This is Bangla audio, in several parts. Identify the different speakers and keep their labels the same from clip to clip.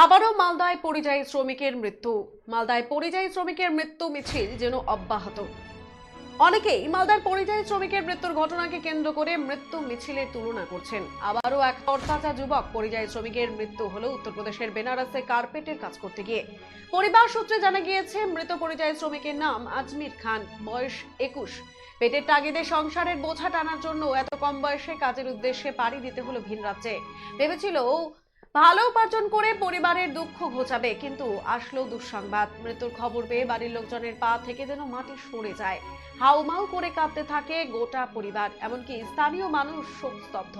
Speaker 1: আবারও মালদায় পরিযায়ী শ্রমিকের মৃত্যু। মালদায় পরিযায়ী শ্রমিকের মৃত্যু মিছিল যেন অব্যাহত। অনেকেই মালদার পরিযায়ী শ্রমিকের মৃত্যুর ঘটনাকে কেন্দ্র করে মৃত্যু মিছিলের তুলনা করছেন। আবারও এক তরতাজা যুবক পরিযায়ী শ্রমিকের মৃত্যু হলো উত্তরপ্রদেশের বেনারসে কার্পেটের কাজ করতে গিয়ে। পরিবার সূত্রে জানা গিয়েছে মৃত পরিযায়ী শ্রমিকের নাম আজমির খান, বয়স 21। পেটের তাগিদে সংসারের বোঝা টানার জন্য এত কম বয়সে কাজের উদ্দেশ্যে পাড়ি দিতে হলো ভিন রাজ্যে। ভেবেছিল ভালো উপার্জন করে পরিবারের দুঃখ ঘোচাবে, কিন্তু আসলো দুঃসংবাদ। মৃত্যুর খবর পেয়ে বাড়ির লোকজনের পা থেকে যেন মাটি সরে যায়। হাউমাউ করে কাঁদতে থাকে গোটা পরিবার, এমনকি স্থানীয় মানুষ শোকস্তব্ধ।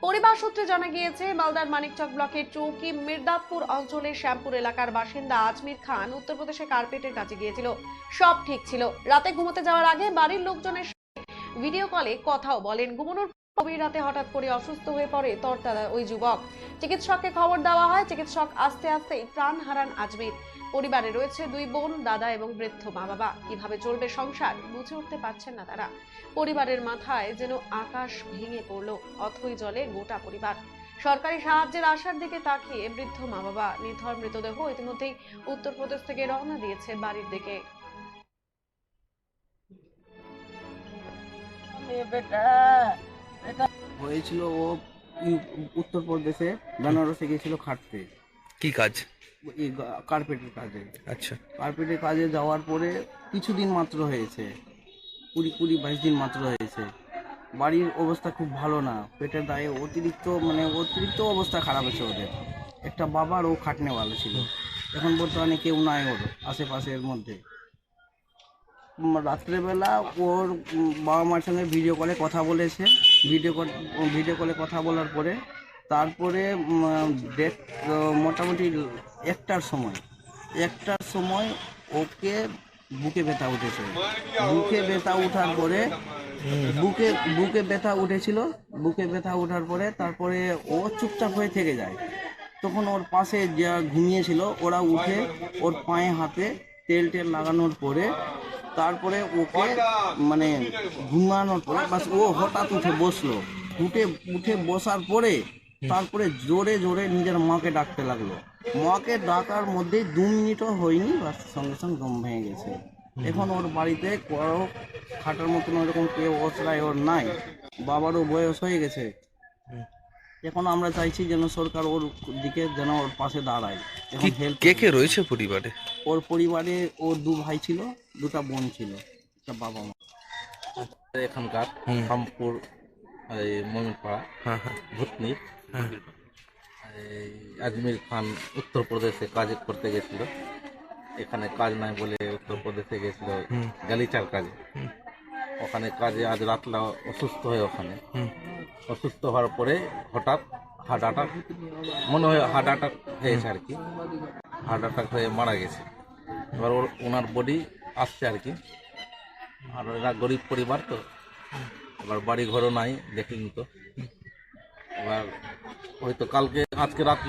Speaker 1: পরিবার সূত্রে জানা গিয়েছে মালদার মানিকচক ব্লকের চৌকি মির্দাতপুর অঞ্চলের শ্যামপুর এলাকার বাসিন্দা আজমির খান উত্তরপ্রদেশে কার্পেটের কাজে গিয়েছিল। সব ঠিক ছিল। রাতে ঘুমোতে যাওয়ার আগে বাড়ির লোকজনের ভিডিও কলে কথাও বলেন। ঘুমানোর গভীর রাতে হঠাৎ করে অসুস্থ হয়ে পড়ে তরতাজা ওই যুবক। চিকিৎসককে খবর দেওয়া হয়। চিকিৎসক আসতে আসতেই প্রাণ হারান আজমির। পরিবারে রয়েছে দুই বোন, দাদা এবং বৃদ্ধ মা বাবা। কিভাবে চলবে সংসার বুঝে উঠতে পারছেন না তারা। পরিবারের মাথায় যেন আকাশ ভেঙে পড়ল। অথই জলে গোটা পরিবার। সরকারি সাহায্যের আশার দিকে তাকিয়ে বৃদ্ধ মা বাবা। নিথর মৃতদেহ ইতিমধ্যেই উত্তরপ্রদেশ থেকে রওনা দিয়েছে বাড়ির দিকে।
Speaker 2: হয়েছিল ও উত্তরপ্রদেশে বেনারসে গেছিল খাটতে।
Speaker 3: কি কাজ?
Speaker 2: এই কার্পেটের কাজে।
Speaker 3: আচ্ছা।
Speaker 2: কার্পেটের কাজে যাওয়ার পরে কিছুদিন মাত্র হয়েছে, 20-22 দিন মাত্র হয়েছে। বাড়ির অবস্থা খুব ভালো না, পেটের দায়ে অতিরিক্ত অবস্থা খারাপ হয়েছে ওদের। একটা বাবার ও খাটনেওয়ালা ছিল। এখন বর্তমানে কেউ নাই ওর আশেপাশের মধ্যে। রাত্রেবেলা ওর বাবা মার সঙ্গে ভিডিও কলে কথা বলেছে। ভিডিও কলে কথা বলার পরে তারপরে ডেট মোটামুটি একটার সময় ওকে বুকে ব্যথা উঠেছে। বুকে ব্যথা ওঠার পরে বুকে ব্যথা উঠেছিল। বুকে ব্যথা ওঠার পরে তারপরে ও চুপচাপ হয়ে থেকে যায়। তখন ওর পাশে যা ঘুমিয়েছিল ওরা উঠে ওর পায়ে হাতে তেল লাগানোর পরে তারপরে ওকে ঘুমানোর পরে বাস ও হঠাৎ উঠে বসলো। উঠে বসার পরে তারপরে জোরে জোরে নিজের মাকে ডাকতে লাগলো। মাকে ডাকার মধ্যে 2 মিনিটও হয়নি, বাস সঙ্গে সঙ্গে দম ভেঙে গেছে। এখন ওর বাড়িতে কারো খাটার মতন ওরকম কেউ অসহায় ওর নাই। বাবারও বয়স হয়ে গেছে। এখন আমরা চাইছি যেন সরকার ওর দিকে যেন ওর পাশে দাঁড়ায়। এখন হেল্প
Speaker 3: কে কে রয়েছে পরিবারে?
Speaker 2: ওর পরিবারে ওর 2 ভাই ছিল, 2টা বোন ছিল, একটা বাবা মা।
Speaker 4: এখানকার রামপুর মমিনপাড়া ভূতনি আজমির খান উত্তরপ্রদেশে কাজ করতে গেছিল। এখানে কাজ নাই বলে উত্তরপ্রদেশে গেছিল গালিচার কাজে। ওখানে কাজে আজ রাতলা অসুস্থ হয়ে অসুস্থ হওয়ার পরে হঠাৎ হার্ট অ্যাটাক, মনে হয় হার্ট অ্যাটাক হয়েছে আর কি। হার্ট অ্যাটাক হয়ে মারা গেছে। এবার ওনার বডি আসছে আর কি। আর এরা গরিব পরিবার তো, এবার বাড়ি ঘরও নাই, দেখলেন তো। এবার হয়তো আজকে রাত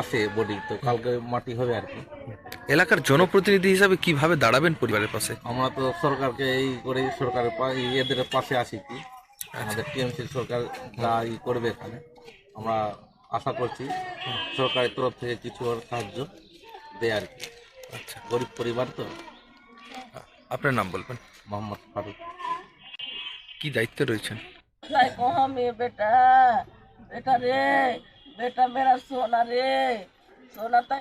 Speaker 4: আসে বডি, তো কালকে মাটি হবে আর কি।
Speaker 3: এলাকার জনপ্রতিনিধি হিসাবে কিভাবে দাঁড়াবেন পরিবারের পাশে?
Speaker 4: আমরা তো সরকারকে সরকারের এদের পাশে আছি কি। আমাদের টিএমসি সরকার যা করবে এখানে আমরা আশা করছি সরকারের তরফ থেকে কিছু সাহায্য দেয় আর কি।
Speaker 3: আচ্ছা,
Speaker 4: গরিব পরিবার তো।
Speaker 3: আপনার নাম বলবেন?
Speaker 4: মোহাম্মদ ফারুক।
Speaker 3: কি দায়িত্বে রয়েছেন?
Speaker 5: कहाँ में बेटा बेटा रे बेटा मेरा सोना रे सोना था।